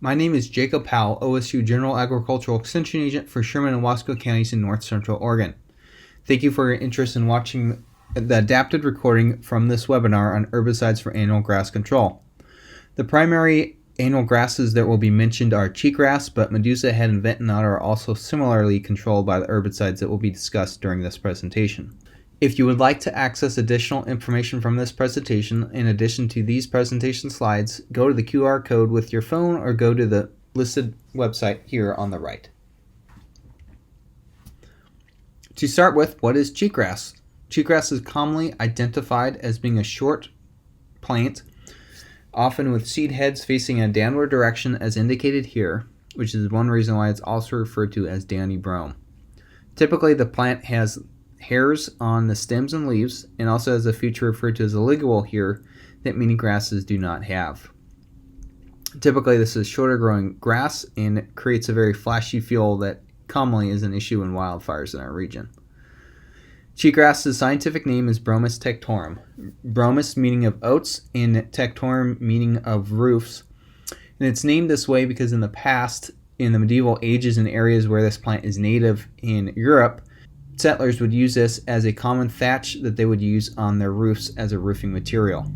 My name is Jacob Powell, OSU General Agricultural Extension Agent for Sherman and Wasco counties in north central Oregon. Thank you for your interest in watching the adapted recording from this webinar on herbicides for annual grass control. The primary annual grasses that will be mentioned are cheatgrass, but Medusa head and ventonata are also similarly controlled by the herbicides that will be discussed during this presentation. If you would like to access additional information from this presentation, in addition to these presentation slides, go to the QR code with your phone or go to the listed website here on the right. To start with, what is cheatgrass? Cheatgrass is commonly identified as being a short plant, often with seed heads facing a downward direction as indicated here, which is one reason why it's also referred to as downy brome. Typically, the plant has hairs on the stems and leaves, and also has a feature referred to as a ligule here that many grasses do not have. Typically, this is shorter growing grass and creates a very flashy feel that commonly is an issue in wildfires in our region. Cheatgrass's scientific name is Bromus tectorum. Bromus meaning of oats and tectorum meaning of roofs. And it's named this way because in the past, in the medieval ages in areas where this plant is native in Europe, settlers would use this as a common thatch that they would use on their roofs as a roofing material.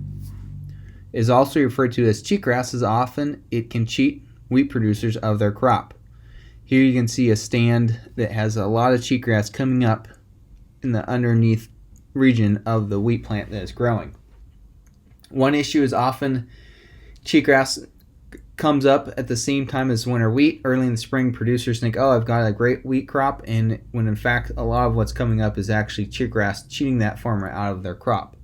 It is also referred to as cheatgrass as often it can cheat wheat producers of their crop. Here you can see a stand that has a lot of cheatgrass coming up in the underneath region of the wheat plant that is growing. One issue is often cheatgrass comes up at the same time as winter wheat. Early in the spring, producers think, oh, I've got a great wheat crop, and when in fact a lot of what's coming up is actually cheatgrass cheating that farmer out of their crop.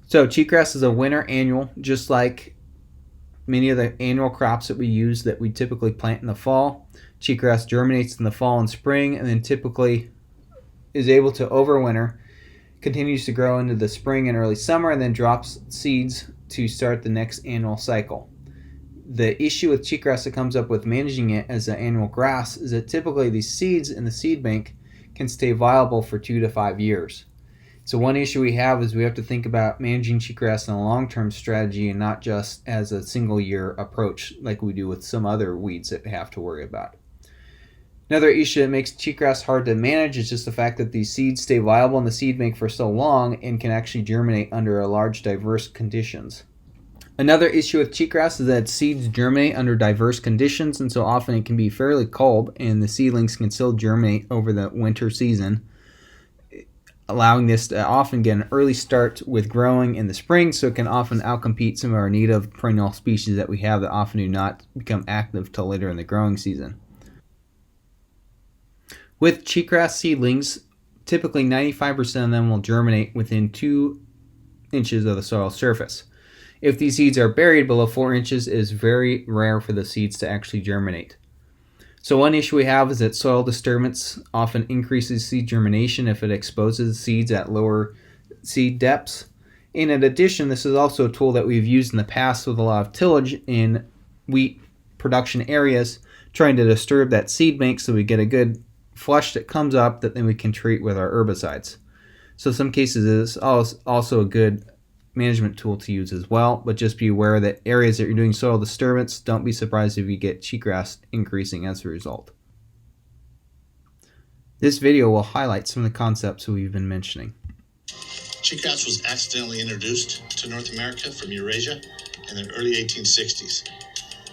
So cheatgrass is a winter annual, just like many of the annual crops that we use that we typically plant in the fall. Cheatgrass germinates in the fall and spring, and then typically is able to overwinter, continues to grow into the spring and early summer, and then drops seeds to start the next annual cycle. The issue with cheatgrass that comes up with managing it as an annual grass is that typically these seeds in the seed bank can stay viable for 2 to 5 years. So one issue we have is we have to think about managing cheatgrass in a long-term strategy and not just as a single-year approach like we do with some other weeds that we have to worry about. Another issue that makes cheatgrass hard to manage is just the fact that these seeds stay viable in the seed bank for so long and can actually germinate under a large diverse conditions. Another issue with cheatgrass is that seeds germinate under diverse conditions, and so often it can be fairly cold and the seedlings can still germinate over the winter season, allowing this to often get an early start with growing in the spring, so it can often outcompete some of our native perennial species that we have that often do not become active till later in the growing season. With cheatgrass seedlings, typically 95% of them will germinate within 2 inches of the soil surface. If these seeds are buried below 4 inches, it is very rare for the seeds to actually germinate. So one issue we have is that soil disturbance often increases seed germination if it exposes seeds at lower seed depths. And in addition, this is also a tool that we've used in the past with a lot of tillage in wheat production areas, trying to disturb that seed bank so we get a good flush that comes up that then we can treat with our herbicides. So in some cases it is also a good management tool to use as well, but just be aware that areas that you're doing soil disturbance, don't be surprised if you get cheatgrass increasing as a result. This video will highlight some of the concepts that we've been mentioning. Cheatgrass was accidentally introduced to North America from Eurasia in the early 1860s.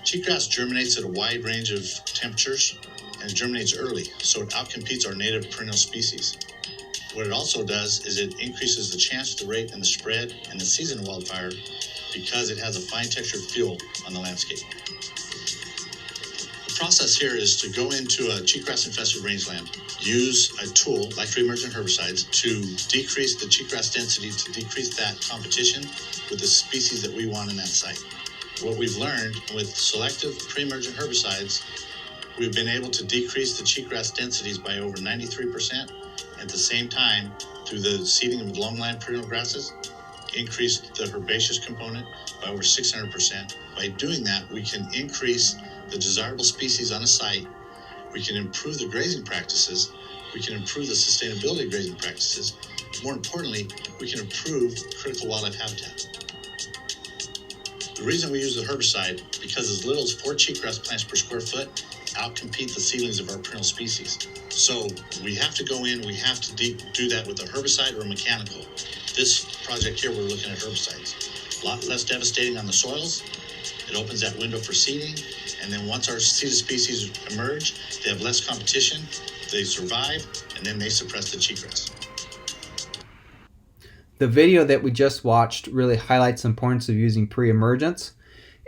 Cheatgrass germinates at a wide range of temperatures and germinates early, so it outcompetes our native perennial species. What it also does is it increases the chance, the rate, and the spread in the season of wildfire because it has a fine textured feel on the landscape. The process here is to go into a cheatgrass infested rangeland, use a tool like pre-emergent herbicides to decrease the cheatgrass density, to decrease that competition with the species that we want in that site. What we've learned with selective pre-emergent herbicides, we've been able to decrease the cheatgrass densities by over 93%. At the same time, through the seeding of longline perennial grasses, increase the herbaceous component by over 600%. By doing that, we can increase the desirable species on a site, we can improve the grazing practices, we can improve the sustainability of grazing practices. More importantly, we can improve critical wildlife habitat. The reason we use the herbicide, because as little as 4 cheatgrass plants per square foot outcompete the seedlings of our perennial species. So we have to go in, we have to do that with a herbicide or a mechanical. This project here, we're looking at herbicides. A lot less devastating on the soils. It opens that window for seeding. And then once our seeded species emerge, they have less competition, they survive, and then they suppress the cheatgrass. The video that we just watched really highlights the importance of using pre-emergence,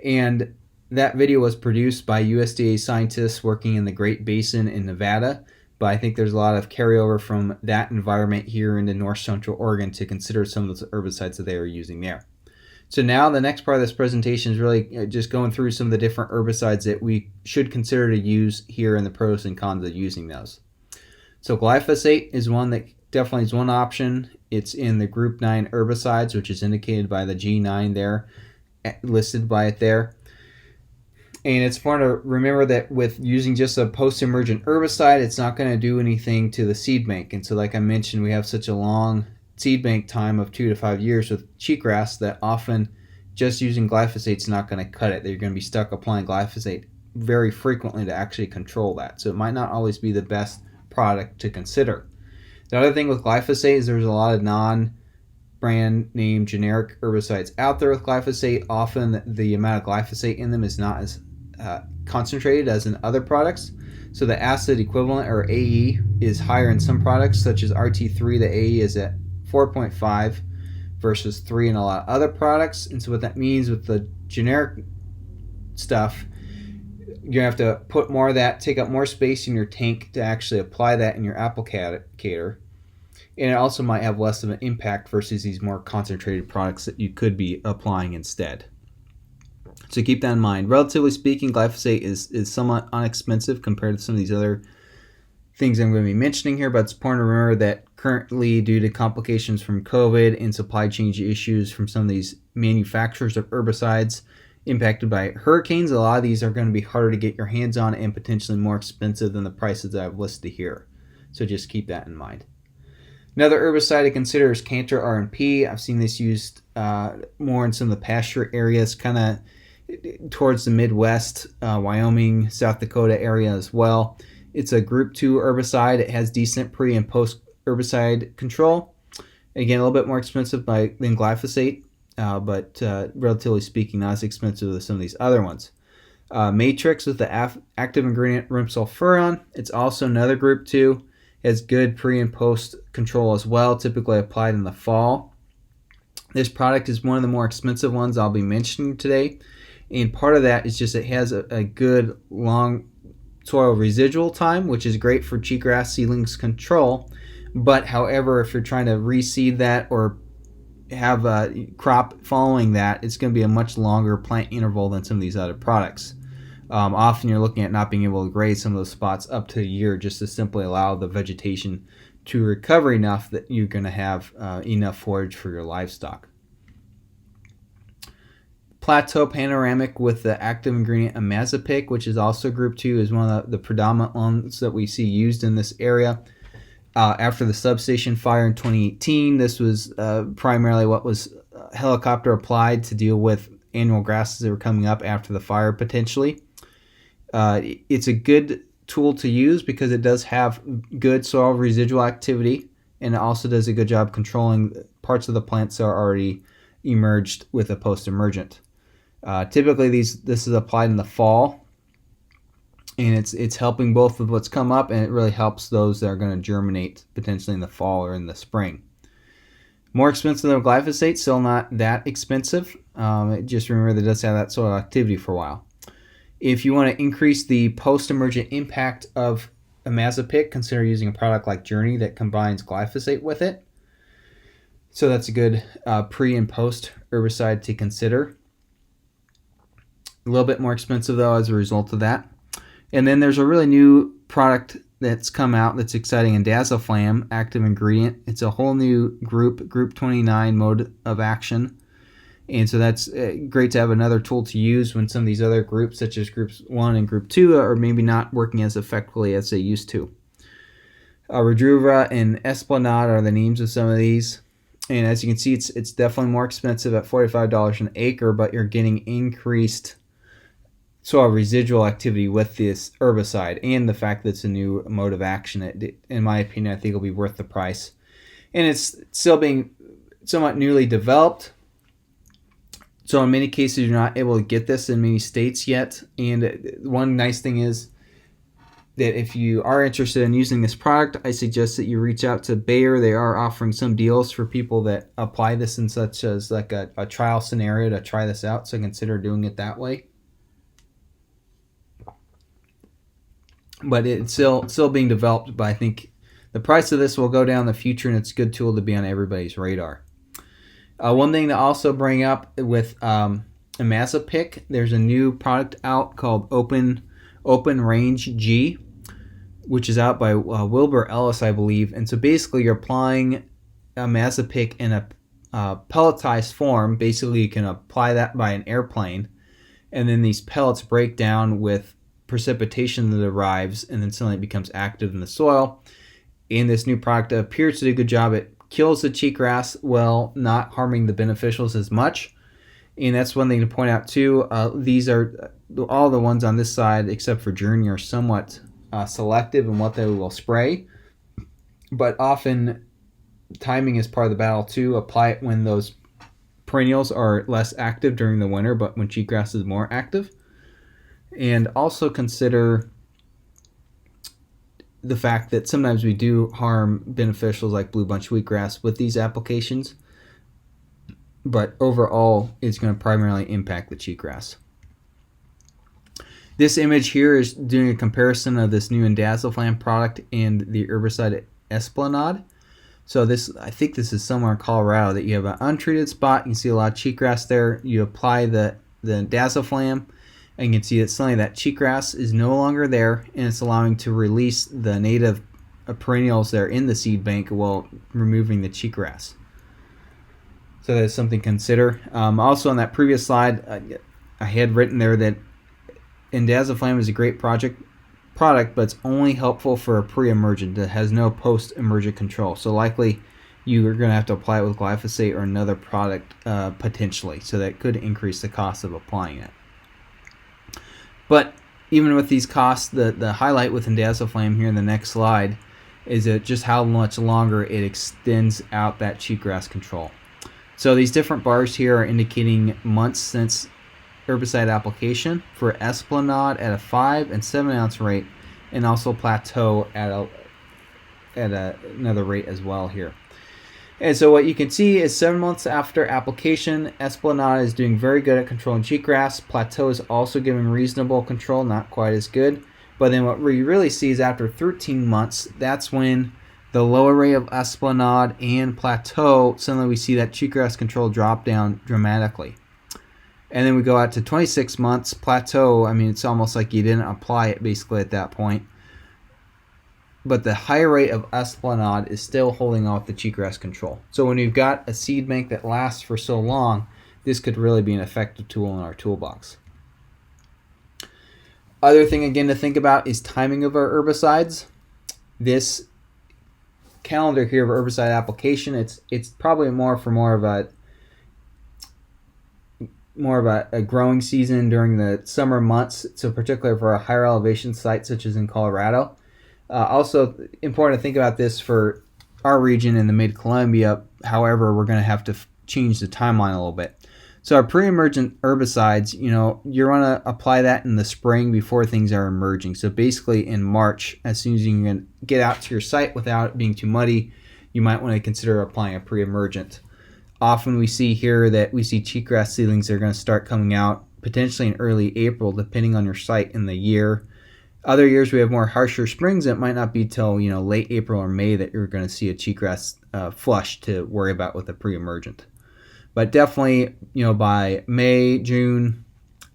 and that video was produced by USDA scientists working in the Great Basin in Nevada, but I think there's a lot of carryover from that environment here into north central Oregon to consider some of those herbicides that they are using there. So now the next part of this presentation is really just going through some of the different herbicides that we should consider to use here and the pros and cons of using those. So glyphosate is one that definitely is one option. It's in the group 9 herbicides, which is indicated by the G9 there, listed by it there. And it's important to remember that with using just a post-emergent herbicide, it's not going to do anything to the seed bank. And so like I mentioned, we have such a long seed bank time of 2 to 5 years with cheatgrass that often just using glyphosate is not going to cut it. They're going to be stuck applying glyphosate very frequently to actually control that. So it might not always be the best product to consider. The other thing with glyphosate is there's a lot of non-brand name generic herbicides out there with glyphosate. Often the amount of glyphosate in them is not as concentrated as in other products. So the acid equivalent, or AE, is higher in some products such as RT3. The AE is at 4.5 versus 3 in a lot of other products. And so what that means with the generic stuff, you have to put more of that, take up more space in your tank to actually apply that in your applicator. And it also might have less of an impact versus these more concentrated products that you could be applying instead. So keep that in mind. Relatively speaking, glyphosate is somewhat inexpensive compared to some of these other things I'm going to be mentioning here, but it's important to remember that currently, due to complications from COVID and supply chain issues from some of these manufacturers of herbicides impacted by hurricanes, a lot of these are going to be harder to get your hands on and potentially more expensive than the prices that I've listed here. So just keep that in mind. Another herbicide to consider is Cantor RNP. I've seen this used more in some of the pasture areas, kind of towards the Midwest, Wyoming, South Dakota area as well. It's a group 2 herbicide. It has decent pre and post herbicide control. Again, a little bit more expensive than glyphosate, but relatively speaking, not as expensive as some of these other ones. Matrix with the active ingredient rimsulfuron. It's also another group 2. It has good pre and post control as well, typically applied in the fall. This product is one of the more expensive ones I'll be mentioning today, and part of that is just it has a good long soil residual time, which is great for cheatgrass seedlings control. But however, if you're trying to reseed that or have a crop following that, it's going to be a much longer plant interval than some of these other products. Often you're looking at not being able to grade some of those spots up to a year just to simply allow the vegetation to recover enough that you're going to have enough forage for your livestock. Plateau Panoramic with the active ingredient imazapic, which is also group 2, is one of the predominant ones that we see used in this area. After the substation fire in 2018, this was primarily what was helicopter applied to deal with annual grasses that were coming up after the fire potentially. It's a good tool to use because it does have good soil residual activity, and it also does a good job controlling parts of the plants that are already emerged with a post-emergent. Typically this is applied in the fall, and it's helping both with what's come up, and it really helps those that are going to germinate potentially in the fall or in the spring. More expensive than glyphosate, still not that expensive. Just remember that it does have that soil activity for a while. If you want to increase the post-emergent impact of imazapic, consider using a product like Journey that combines glyphosate with it. So that's a good pre and post herbicide to consider. A little bit more expensive though as a result of that. And then there's a really new product that's come out that's exciting, in Dazaflam active ingredient. It's a whole new group 29 mode of action. And so that's great to have another tool to use when some of these other groups, such as groups 1 and group 2, are maybe not working as effectively as they used to. Rejuva and Esplanade are the names of some of these. And as you can see, it's definitely more expensive at $45 an acre, but you're getting increased soil residual activity with this herbicide, and the fact that it's a new mode of action. In my opinion, I think it'll be worth the price. And it's still being somewhat newly developed. So in many cases, you're not able to get this in many states yet. And one nice thing is that if you are interested in using this product, I suggest that you reach out to Bayer. They are offering some deals for people that apply this in such as like a trial scenario to try this out. So consider doing it that way. But it's still being developed. But I think the price of this will go down in the future, and it's a good tool to be on everybody's radar. One thing to also bring up with Imazapic, there's a new product out called Open Range G, which is out by Wilbur Ellis, I believe. And so basically, you're applying Imazapic in a pelletized form. Basically, you can apply that by an airplane, and then these pellets break down with precipitation that arrives, and then suddenly it becomes active in the soil. And this new product appears to do a good job. It kills the cheatgrass while not harming the beneficials as much. And that's one thing to point out too. These are all the ones on this side, except for Journey, are somewhat selective in what they will spray. But often timing is part of the battle too. Apply it when those perennials are less active during the winter, but when cheatgrass is more active. And also consider the fact that sometimes we do harm beneficials like blue bunch wheatgrass with these applications, but overall it's going to primarily impact the cheatgrass. This image here is doing a comparison of this new Indaziflam product and the herbicide Esplanade. So I think this is somewhere in Colorado that you have an untreated spot. You can see a lot of cheatgrass there. You apply the Indaziflam, and you can see that suddenly that cheatgrass is no longer there, and it's allowing to release the native perennials that are in the seed bank while removing the cheatgrass. So that's something to consider. Also on that previous slide, I had written there that Indaziflam is a great product, but it's only helpful for a pre-emergent that has no post-emergent control. So likely you are going to have to apply it with glyphosate or another product potentially. So that could increase the cost of applying it. But even with these costs, the highlight with Indaziflam here in the next slide is just how much longer it extends out that cheatgrass control. So these different bars here are indicating months since herbicide application for Esplanade at a 5 and 7 ounce rate, and also Plateau at another rate as well here. And so what you can see is 7 months after application, Esplanade is doing very good at controlling cheatgrass. Plateau is also giving reasonable control, not quite as good. But then what we really see is after 13 months, that's when the lower rate of Esplanade and Plateau, suddenly we see that cheatgrass control drop down dramatically. And then we go out to 26 months, Plateau, I mean, it's almost like you didn't apply it basically at that point. But the higher rate of Esplanade is still holding off the cheatgrass control. So when you've got a seed bank that lasts for so long, this could really be an effective tool in our toolbox. Other thing again to think about is timing of our herbicides. This calendar here of herbicide application, it's probably more of a growing season during the summer months, so particularly for a higher elevation site such as in Colorado. Also important to think about this for our region in the mid-Columbia. However, we're going to have to change the timeline a little bit. So our pre-emergent herbicides, you're going to apply that in the spring before things are emerging. So basically in March, as soon as you can get out to your site without it being too muddy, you might want to consider applying a pre-emergent. Often we see here that we see cheatgrass seedlings that are going to start coming out potentially in early April, depending on your site in the year. Other years we have more harsher springs. It might not be till late April or May that you're going to see a cheatgrass flush to worry about with a pre-emergent. But definitely, by May, June,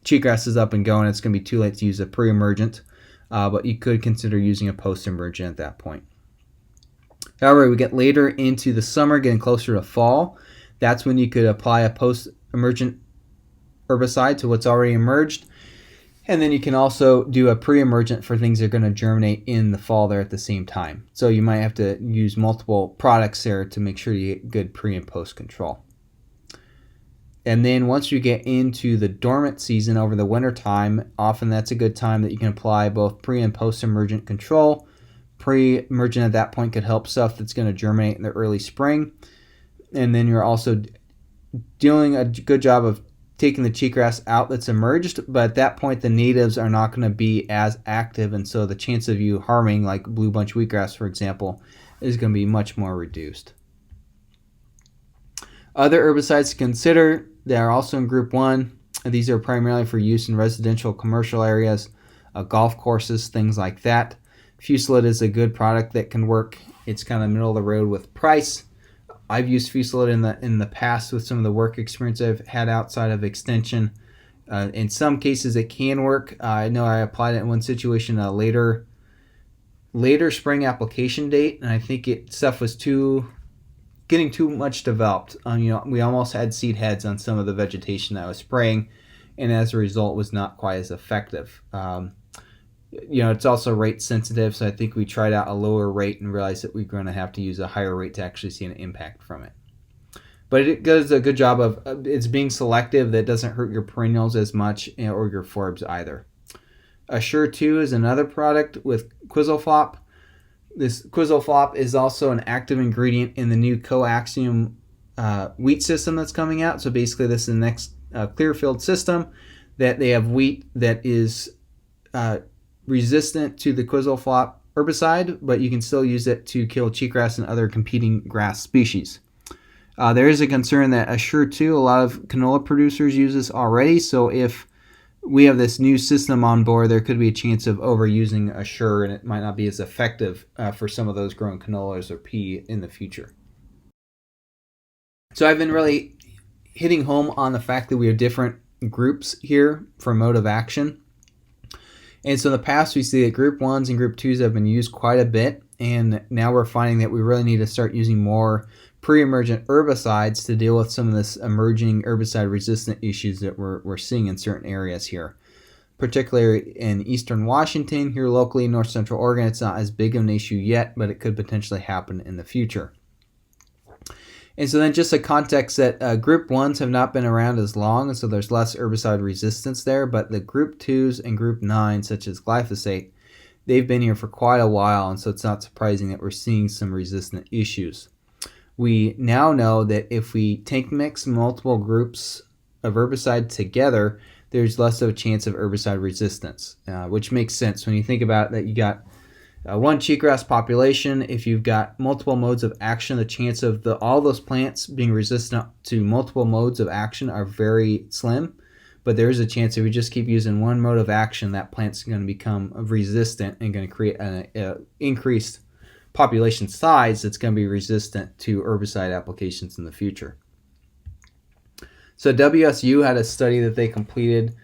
cheatgrass is up and going. It's going to be too late to use a pre-emergent, but you could consider using a post-emergent at that point. However, we get later into the summer, getting closer to fall. That's when you could apply a post-emergent herbicide to what's already emerged. And then you can also do a pre-emergent for things that are going to germinate in the fall there at the same time. So you might have to use multiple products there to make sure you get good pre and post control. And then once you get into the dormant season over the winter time, often that's a good time that you can apply both pre and post emergent control. Pre-emergent at that point could help stuff that's going to germinate in the early spring. And then you're also doing a good job of taking the cheatgrass out that's emerged, but at that point the natives are not going to be as active, and so the chance of you harming, like blue bunch wheatgrass for example, is going to be much more reduced. Other herbicides to consider, they are also in group 1. These are primarily for use in residential commercial areas, golf courses, things like that. Fusilade is a good product that can work. It's kind of middle of the road with price. I've used Fusilade in the past with some of the work experience I've had outside of extension. In some cases, it can work. I know I applied it in one situation a later spring application date, and I think stuff was getting too much developed. We almost had seed heads on some of the vegetation that I was spraying, and as a result, was not quite as effective. It's also rate sensitive, so I think we tried out a lower rate and realized that we're going to have to use a higher rate to actually see an impact from it. But it does a good job of it's being selective that doesn't hurt your perennials as much, or your forbs either. Assure 2 is another product with Quizzleflop. This Quizzleflop is also an active ingredient in the new coaxium wheat system that's coming out. So basically this is the next Clearfield system that they have wheat that is resistant to the Quizzleflop herbicide, but you can still use it to kill cheatgrass and other competing grass species. There is a concern that Assure 2, a lot of canola producers use this already, so if we have this new system on board, there could be a chance of overusing Assure, and it might not be as effective for some of those growing canolas or pea in the future. So I've been really hitting home on the fact that we have different groups here for mode of action. And so in the past, we see that group 1s and group 2s have been used quite a bit, and now we're finding that we really need to start using more pre-emergent herbicides to deal with some of this emerging herbicide-resistant issues that we're seeing in certain areas here. Particularly in eastern Washington, here locally in north central Oregon, it's not as big of an issue yet, but it could potentially happen in the future. And so then just a context that group 1s have not been around as long, and so there's less herbicide resistance there, but the group 2s and group 9s, such as glyphosate, they've been here for quite a while, and so it's not surprising that we're seeing some resistant issues. We now know that if we tank mix multiple groups of herbicide together, there's less of a chance of herbicide resistance, which makes sense when you think about that. You got one cheatgrass population. If you've got multiple modes of action, the chance of all those plants being resistant to multiple modes of action are very slim. But there is a chance if we just keep using one mode of action, that plant's going to become resistant and going to create an increased population size that's going to be resistant to herbicide applications in the future. So WSU had a study that they completed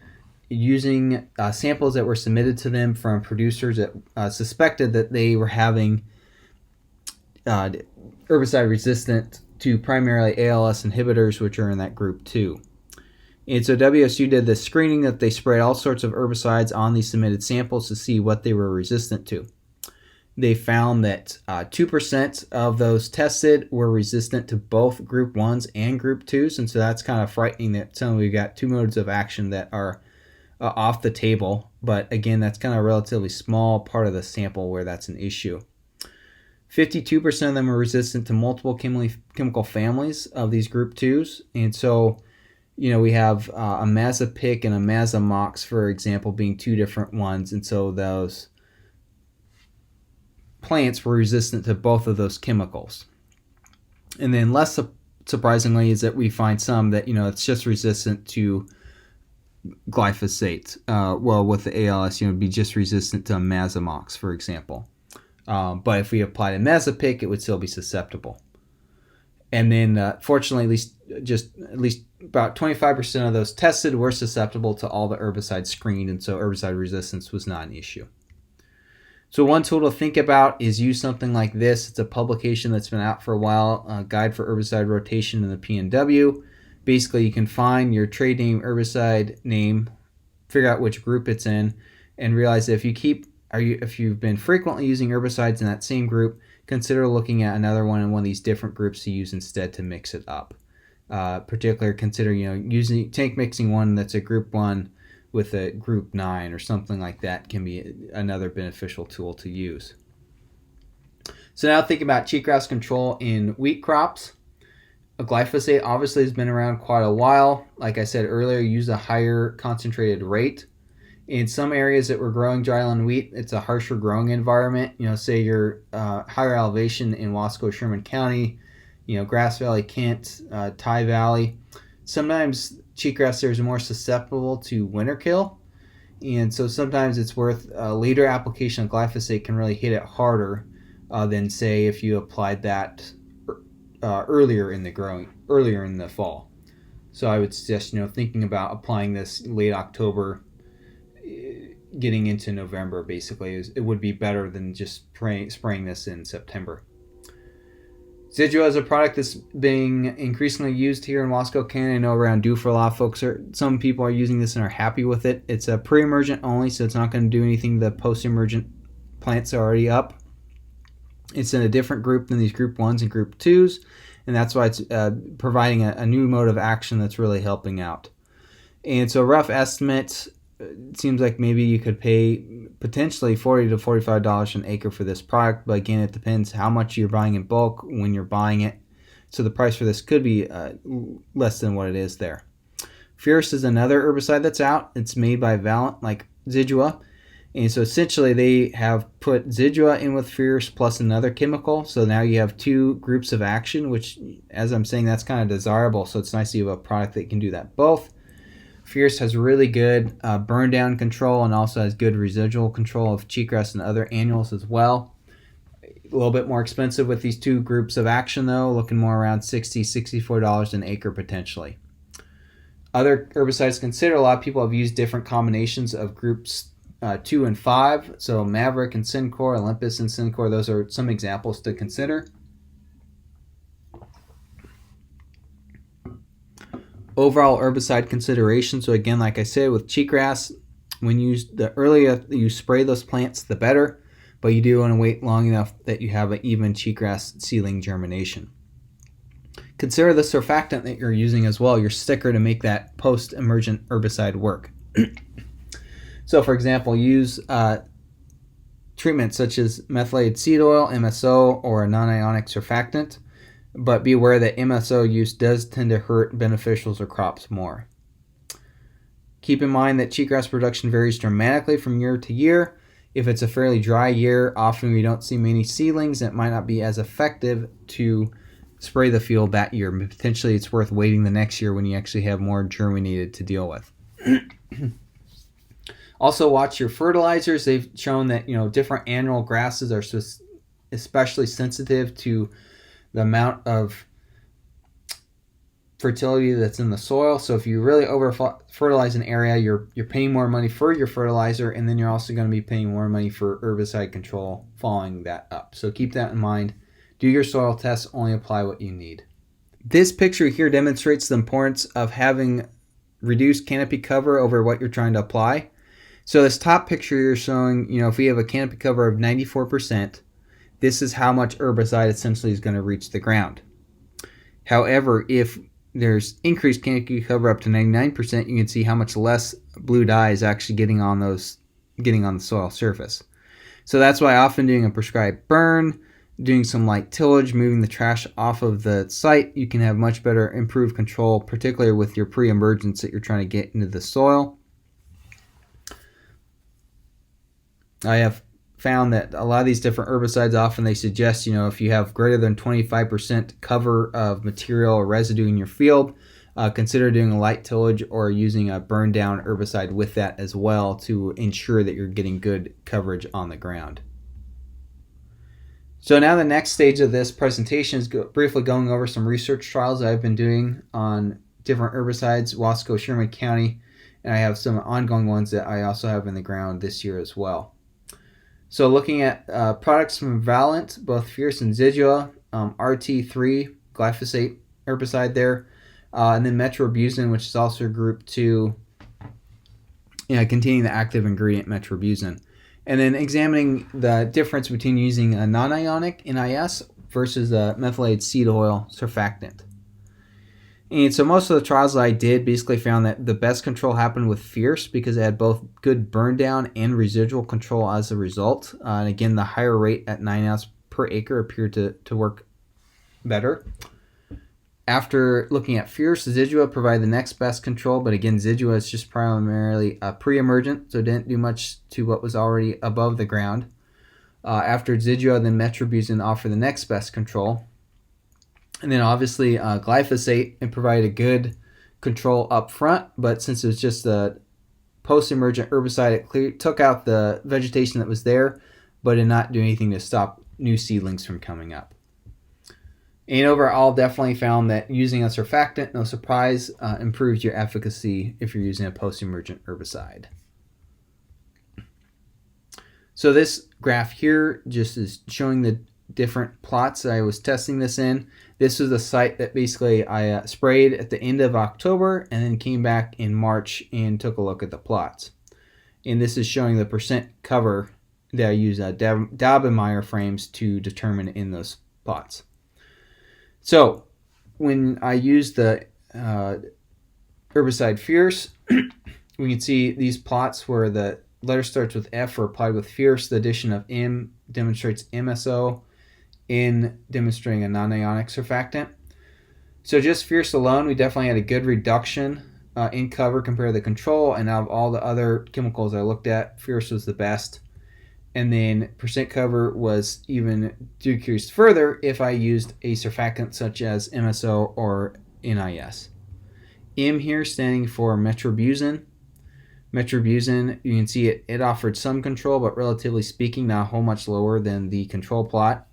using samples that were submitted to them from producers that suspected that they were having herbicide resistant to primarily ALS inhibitors, which are in that group 2. And so WSU did this screening that they sprayed all sorts of herbicides on these submitted samples to see what they were resistant to. They found that 2% of those tested were resistant to both group 1s and group 2s, and so that's kind of frightening that we've got two modes of action that are off the table, but again, that's kind of a relatively small part of the sample where that's an issue. 52% of them were resistant to multiple chemical families of these group 2s, and so we have a Mazapic and a Mazamox, for example, being two different ones, and so those plants were resistant to both of those chemicals. And then less surprisingly is that we find some that, it's just resistant to glyphosate. With the ALS, it'd be just resistant to Mazamox, for example. But if we applied a Mazapic, it would still be susceptible. And then, fortunately, at least about 25% of those tested were susceptible to all the herbicides screened, and so herbicide resistance was not an issue. So one tool to think about is use something like this. It's a publication that's been out for a while, a Guide for Herbicide Rotation in the PNW. Basically, you can find your trade name herbicide name figure out which group it's in, and realize that if you've been frequently using herbicides in that same group, consider looking at another one in one of these different groups to use instead to mix it up. Particularly consider using mixing one that's a group 1 with a group 9 or something like that can be another beneficial tool to use. So now think about cheatgrass control in wheat crops. Glyphosate obviously has been around quite a while. Like I said earlier, use a higher concentrated rate. In some areas that we're growing dryland wheat, it's a harsher growing environment. Say you're higher elevation in Wasco, Sherman County, Grass Valley, Kent, Tye Valley. Sometimes cheatgrass there is more susceptible to winter kill. And so sometimes it's worth a later application of glyphosate can really hit it harder than, say, if you applied that earlier in the fall. So I would suggest thinking about applying this late October, getting into November. Basically, it would be better than just spraying this in September. Zidua is a product that's being increasingly used here in Wasco County. I know around Due for a lot of folks some people are using this and are happy with it. It's a pre-emergent only, so it's not going to do anything the post-emergent plants are already up. It's in a different group than these group 1s and group 2s, and that's why it's providing a new mode of action that's really helping out. And so rough estimate, it seems like maybe you could pay potentially $40 to $45 an acre for this product, but again, it depends how much you're buying in bulk when you're buying it. So the price for this could be less than what it is there. Fierce is another herbicide that's out. It's made by Valent, like Zidua. And so essentially they have put Zidua in with Fierce plus another chemical. So now you have two groups of action, which, as I'm saying, that's kind of desirable. So it's nice to have a product that can do that both. Fierce has really good burn down control and also has good residual control of cheatgrass and other annuals as well. A little bit more expensive with these two groups of action though, looking more around $60, $64 an acre potentially. Other herbicides considered, a lot of people have used different combinations of groups 2 and 5. So Maverick and Syncor, Olympus and Syncor, those are some examples to consider. Overall herbicide considerations. So again, like I said, with cheatgrass, the earlier you spray those plants, the better. But you do want to wait long enough that you have an even cheatgrass seedling germination. Consider the surfactant that you're using as well, your sticker, to make that post-emergent herbicide work. So for example, use treatments such as methylated seed oil, MSO, or a non-ionic surfactant. But be aware that MSO use does tend to hurt beneficials or crops more. Keep in mind that cheatgrass production varies dramatically from year to year. If it's a fairly dry year, often we don't see many seedlings. It might not be as effective to spray the field that year. Potentially it's worth waiting the next year when you actually have more germinated to deal with. Also watch your fertilizers. They've shown that different annual grasses are especially sensitive to the amount of fertility that's in the soil. So if you really over fertilize an area, you're paying more money for your fertilizer, and then you're also going to be paying more money for herbicide control following that up. So keep that in mind. Do your soil tests, only apply what you need. This picture here demonstrates the importance of having reduced canopy cover over what you're trying to apply. So this top picture you're showing, if we have a canopy cover of 94%, this is how much herbicide essentially is going to reach the ground. However, if there's increased canopy cover up to 99%, you can see how much less blue dye is actually getting on the soil surface. So that's why often doing a prescribed burn, doing some light tillage, moving the trash off of the site, you can have much better improved control, particularly with your pre-emergence that you're trying to get into the soil. I have found that a lot of these different herbicides, often they suggest, if you have greater than 25% cover of material or residue in your field, consider doing a light tillage or using a burn down herbicide with that as well to ensure that you're getting good coverage on the ground. So now the next stage of this presentation is briefly going over some research trials that I've been doing on different herbicides, Wasco, Sherman County, and I have some ongoing ones that I also have in the ground this year as well. So looking at products from Valent, both Fierce and Zidua, RT3, glyphosate herbicide there, and then Metribuzin, which is also group 2 containing the active ingredient Metribuzin. And then examining the difference between using a non-ionic NIS versus a methylated seed oil surfactant. And so most of the trials that I did basically found that the best control happened with Fierce because it had both good burn down and residual control as a result. And again, the higher rate at 9 ounce per acre appeared to work better. After looking at Fierce, Zidua provided the next best control, but again, Zidua is just primarily pre-emergent, so it didn't do much to what was already above the ground. After Zidua, then Metribuzin offered the next best control. And then obviously glyphosate and provided a good control up front, but since it was just a post-emergent herbicide, it took out the vegetation that was there, but did not do anything to stop new seedlings from coming up. And overall, definitely found that using a surfactant, no surprise, improves your efficacy if you're using a post-emergent herbicide. So this graph here just is showing the different plots I was testing this in. This was a site that basically I sprayed at the end of October and then came back in March and took a look at the plots. And this is showing the percent cover that I use Daubenmeier frames to determine in those plots. So when I use the herbicide Fierce, we can see these plots where the letter starts with F were applied with Fierce. The addition of M demonstrates MSO, in demonstrating a non-ionic surfactant. So just Fierce alone, we definitely had a good reduction in cover compared to the control, and out of all the other chemicals I looked at, Fierce was the best. And then percent cover was even decreased further if I used a surfactant such as MSO or NIS. M here standing for Metribuzin. Metribuzin, you can see it offered some control, but relatively speaking, not a whole much lower than the control plot.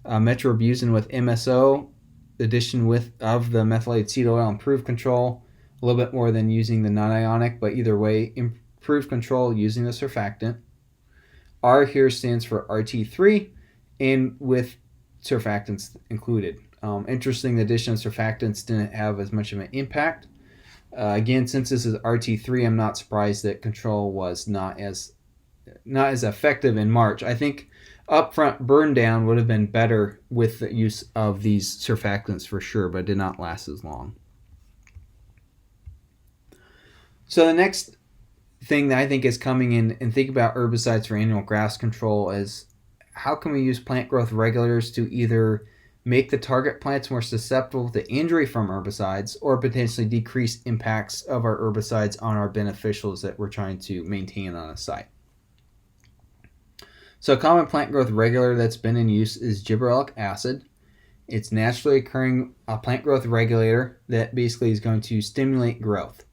Metribuzin with MSO, addition of the methylated seed oil improved control, a little bit more than using the non-ionic, but either way, improved control using the surfactant. R here stands for RT3, and with surfactants included. Interesting, the addition of surfactants didn't have as much of an impact. Again, since this is RT3, I'm not surprised that control was not as effective in March. I think upfront burn down would have been better with the use of these surfactants for sure, but it did not last as long. So the next thing that I think is coming in and think about herbicides for annual grass control is how can we use plant growth regulators to either make the target plants more susceptible to injury from herbicides or potentially decrease impacts of our herbicides on our beneficials that we're trying to maintain on a site. So a common plant growth regulator that's been in use is Gibberellic Acid. It's naturally occurring plant growth regulator that basically is going to stimulate growth.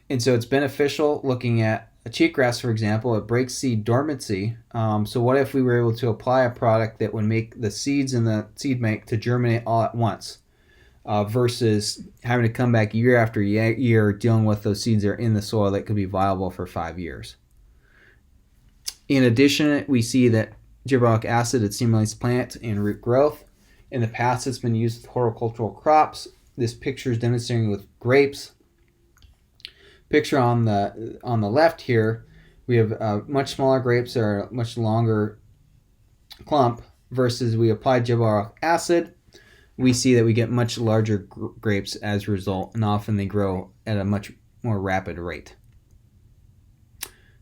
And so it's beneficial looking at a cheatgrass, for example. It breaks seed dormancy. So what if we were able to apply a product that would make the seeds in the seed bank to germinate all at once versus having to come back year after year dealing with those seeds that are in the soil that could be viable for 5 years. In addition, we see that Gibberellic Acid, it stimulates plant and root growth. In the past, it's been used with horticultural crops. This picture is demonstrating with grapes. Picture on the left here, we have much smaller grapes that are much longer clump versus we apply Gibberellic Acid. We see that we get much larger grapes as a result, and often they grow at a much more rapid rate.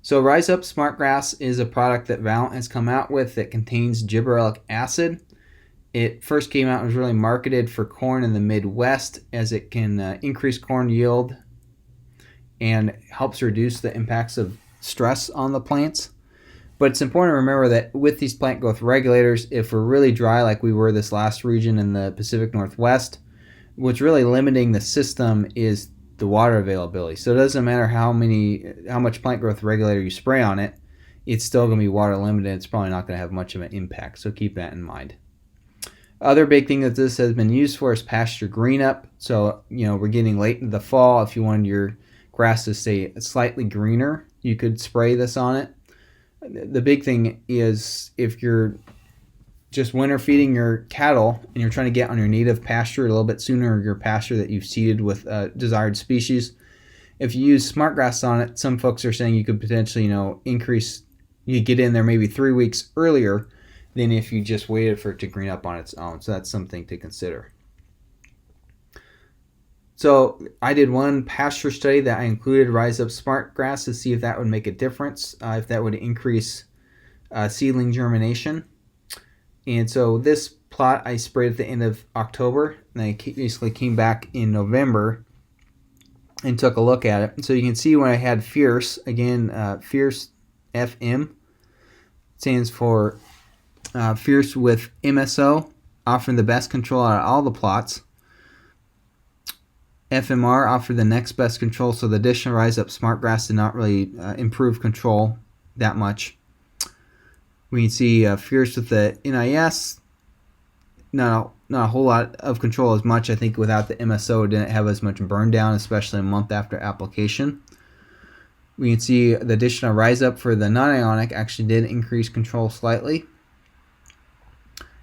So RyzUp Smartgrass is a product that Valent has come out with that contains Gibberellic Acid. It first came out and was really marketed for corn in the Midwest as it can increase corn yield and helps reduce the impacts of stress on the plants. But it's important to remember that with these plant growth regulators, if we're really dry like we were this last region in the Pacific Northwest, what's really limiting the system is the water availability. So it doesn't matter how much plant growth regulator you spray on it, it's still going to be water limited. It's probably not going to have much of an impact, so keep that in mind. Other big thing that this has been used for is pasture green up. So, we're getting late into the fall. If you wanted your grass to stay slightly greener, you could spray this on it. The big thing is if you're just winter feeding your cattle and you're trying to get on your native pasture a little bit sooner, or your pasture that you've seeded with desired species, if you use Smartgrass on it, some folks are saying you could potentially, you get in there maybe 3 weeks earlier than if you just waited for it to green up on its own. So that's something to consider. So I did one pasture study that I included RyzUp Smartgrass to see if that would make a difference, if that would increase seedling germination. And so this plot I sprayed at the end of October, and I basically came back in November and took a look at it. So you can see when I had Fierce, again, Fierce FM stands for Fierce with MSO, offering the best control out of all the plots. FMR offered the next best control, so the additional RyzUp Smartgrass did not really improve control that much. We can see Fierce with the NIS, not a whole lot of control as much. I think without the MSO, it didn't have as much burn down, especially a month after application. We can see the addition of RyzUp for the non-ionic actually did increase control slightly.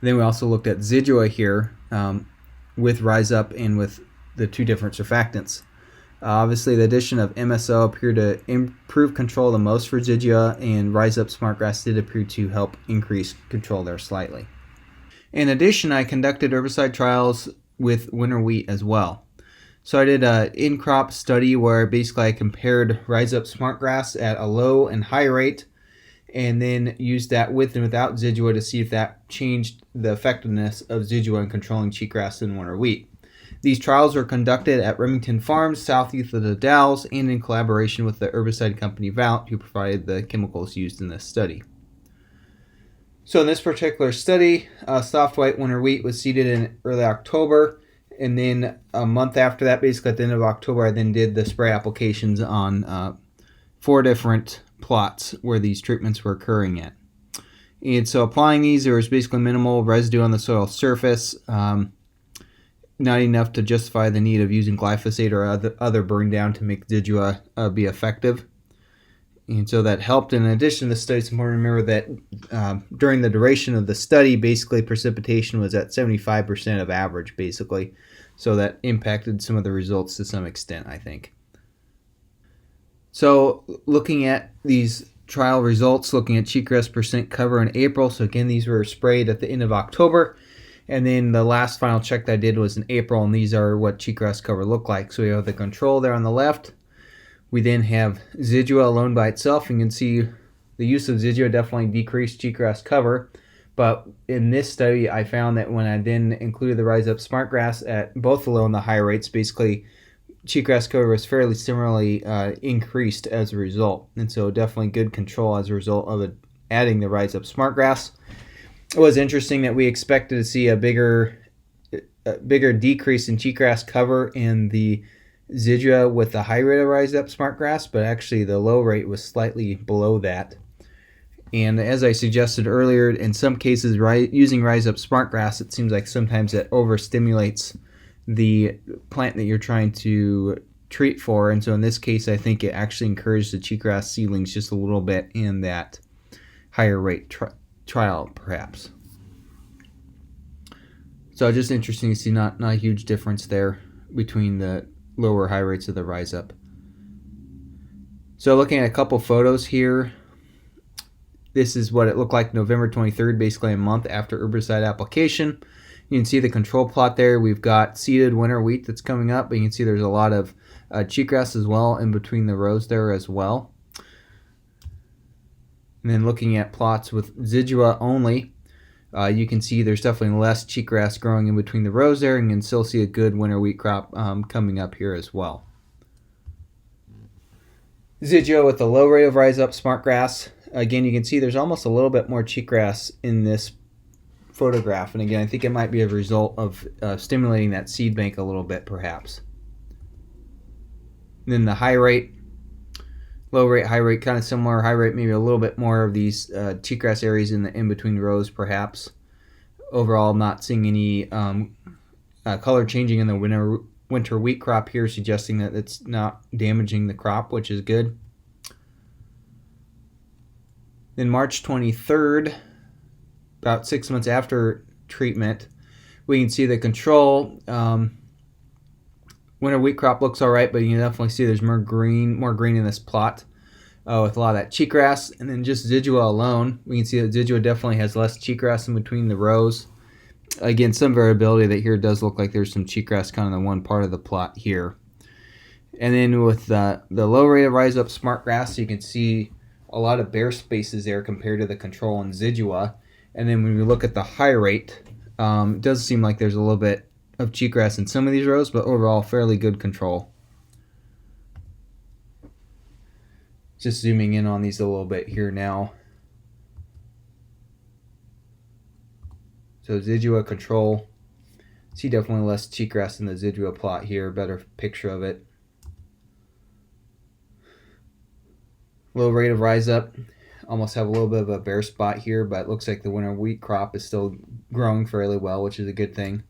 Then we also looked at Zidua here with RyzUp and with the two different surfactants. Obviously, the addition of MSO appeared to improve control the most for Zidua, and RyzUp Smartgrass did appear to help increase control there slightly. In addition, I conducted herbicide trials with winter wheat as well. So I did an in-crop study where basically I compared RyzUp Smartgrass at a low and high rate, and then used that with and without Zidua to see if that changed the effectiveness of Zidua in controlling cheatgrass in winter wheat. These trials were conducted at Remington Farms, southeast of the Dalles, and in collaboration with the herbicide company Valent, who provided the chemicals used in this study. So in this particular study, soft white winter wheat was seeded in early October, and then a month after that, basically at the end of October, I then did the spray applications on 4 different plots where these treatments were occurring at. And so applying these, there was basically minimal residue on the soil surface, not enough to justify the need of using glyphosate or other burn down to make Zidua be effective. And so that helped. In addition to the study, it's important to remember that during the duration of the study, basically precipitation was at 75% of average, basically. So that impacted some of the results to some extent, I think. So looking at these trial results, looking at cheatgrass percent cover in April. So again, these were sprayed at the end of October. And then the last final check that I did was in April, and these are what cheatgrass cover look like. So we have the control there on the left. We then have Zidua alone by itself. You can see the use of Zidua definitely decreased cheatgrass cover. But in this study, I found that when I then included the RyzUp Smartgrass at both the low and the high rates, basically cheatgrass cover was fairly similarly increased as a result. And so definitely good control as a result of adding the RyzUp Smartgrass. It was interesting that we expected to see a bigger decrease in cheatgrass cover in the Zidua with the high rate of RyzUp Smartgrass, but actually the low rate was slightly below that. And as I suggested earlier, in some cases, using RyzUp Smartgrass, it seems like sometimes it overstimulates the plant that you're trying to treat for. And so in this case, I think it actually encouraged the cheatgrass seedlings just a little bit in that higher rate trial, perhaps. So just interesting to see not a huge difference there between the lower high rates of the RyzUp. So looking at a couple photos here, this is what it looked like November 23rd, basically a month after herbicide application. You can see the control plot there. We've got seeded winter wheat that's coming up, but you can see there's a lot of cheatgrass as well in between the rows there as well. And then looking at plots with Zidua only, you can see there's definitely less cheatgrass growing in between the rows there, and you can still see a good winter wheat crop coming up here as well. Zidua with the low rate of RyzUp Smartgrass. Again, you can see there's almost a little bit more cheatgrass in this photograph, and again, I think it might be a result of stimulating that seed bank a little bit, perhaps. And then the high rate, low rate, high rate, kind of similar. High rate, maybe a little bit more of these cheatgrass areas in the in-between rows, perhaps. Overall, not seeing any color changing in the winter wheat crop here, suggesting that it's not damaging the crop, which is good. Then March 23rd, about 6 months after treatment, we can see the control Winter wheat crop looks all right, but you can definitely see there's more green in this plot with a lot of that cheatgrass. And then just Zidua alone, we can see that Zidua definitely has less cheatgrass in between the rows. Again, some variability that here does look like there's some cheatgrass kind of in one part of the plot here. And then with the low rate of RyzUp Smartgrass, you can see a lot of bare spaces there compared to the control in Zidua. And then when we look at the high rate, it does seem like there's a little bit of cheatgrass in some of these rows, but overall fairly good control. Just zooming in on these a little bit here now. So Zidua control, see definitely less cheatgrass in the Zidua plot here, better picture of it. Low rate of RyzUp, almost have a little bit of a bare spot here, but it looks like the winter wheat crop is still growing fairly well, which is a good thing.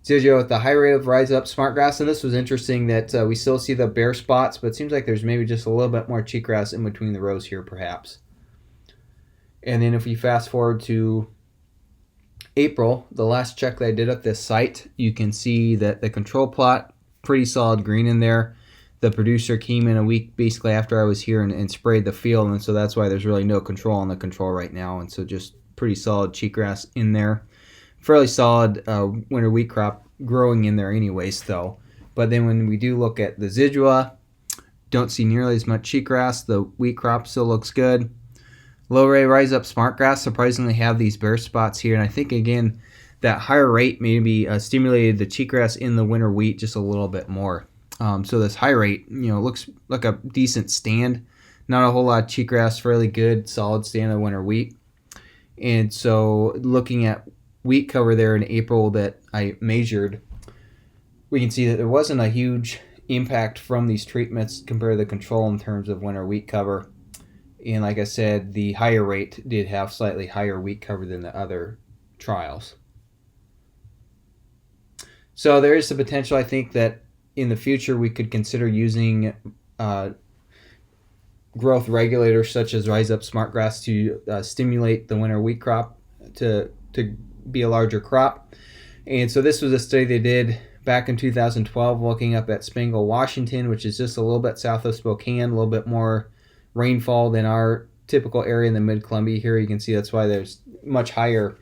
Zidua with the high rate of RyzUp Smartgrass, and this was interesting that we still see the bare spots, but it seems like there's maybe just a little bit more cheatgrass in between the rows here, perhaps. And then if we fast forward to April, the last check that I did at this site, you can see that the control plot, pretty solid green in there. The producer came in a week basically after I was here and sprayed the field, and so that's why there's really no control on the control right now, and so just pretty solid cheatgrass in there. Fairly solid winter wheat crop growing in there anyways, though. But then when we do look at the Zidua, don't see nearly as much cheatgrass. The wheat crop still looks good. Low rate RyzUp Smartgrass surprisingly have these bare spots here, and I think again that higher rate maybe stimulated the cheatgrass in the winter wheat just a little bit more. So this high rate, looks like a decent stand. Not a whole lot of cheatgrass, fairly good, solid stand of winter wheat. And so looking at wheat cover there in April that I measured, we can see that there wasn't a huge impact from these treatments compared to the control in terms of winter wheat cover. And like I said, the higher rate did have slightly higher wheat cover than the other trials. So there is the potential, I think, that in the future we could consider using growth regulators such as RyzUp Smartgrass to stimulate the winter wheat crop to be a larger crop. And so this was a study they did back in 2012 looking up at Spangle, Washington, which is just a little bit south of Spokane, a little bit more rainfall than our typical area in the mid-Columbia here. You can see that's why there's much higher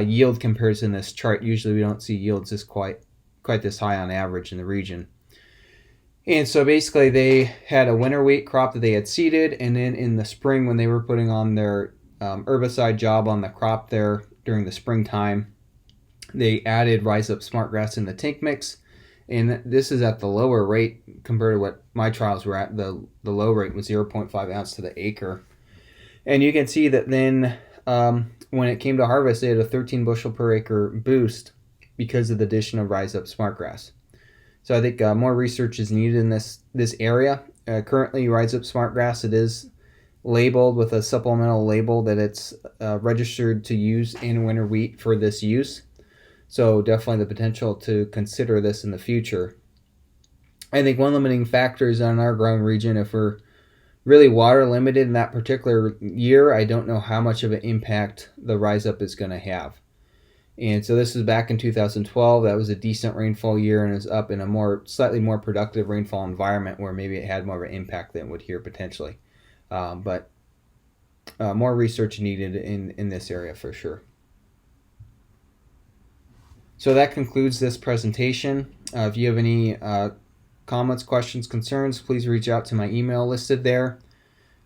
yield comparison in this chart. Usually we don't see yields this quite this high on average in the region. And so basically they had a winter wheat crop that they had seeded, and then in the spring when they were putting on their herbicide job on the crop there during the springtime, they added RyzUp Smartgrass in the tank mix. And this is at the lower rate compared to what my trials were at. The low rate was 0.5 ounce to the acre. And you can see that then when it came to harvest, they had a 13 bushel per acre boost because of the addition of RyzUp Smartgrass. So I think more research is needed in this area. Currently, RyzUp Smartgrass, it is labeled with a supplemental label that it's registered to use in winter wheat for this use. So definitely the potential to consider this in the future. I think one limiting factor is on our growing region. If we're really water limited in that particular year, I don't know how much of an impact the RyzUp is going to have. And so this is back in 2012. That was a decent rainfall year and is up in a slightly more productive rainfall environment where maybe it had more of an impact than it would here potentially. But more research needed in this area for sure. So that concludes this presentation. If you have any comments, questions, concerns, please reach out to my email listed there.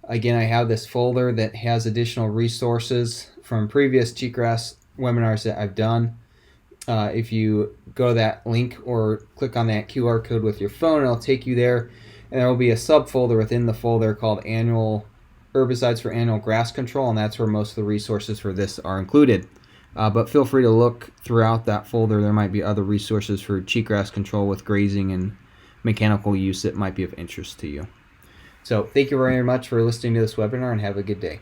Again, I have this folder that has additional resources from previous cheatgrass webinars that I've done. If you go to that link or click on that QR code with your phone, it'll take you there, and there will be a subfolder within the folder called Annual Herbicides for Annual Grass Control, and that's where most of the resources for this are included. But feel free to look throughout that folder. There might be other resources for cheatgrass control with grazing and mechanical use that might be of interest to you. So thank you very much for listening to this webinar, and have a good day.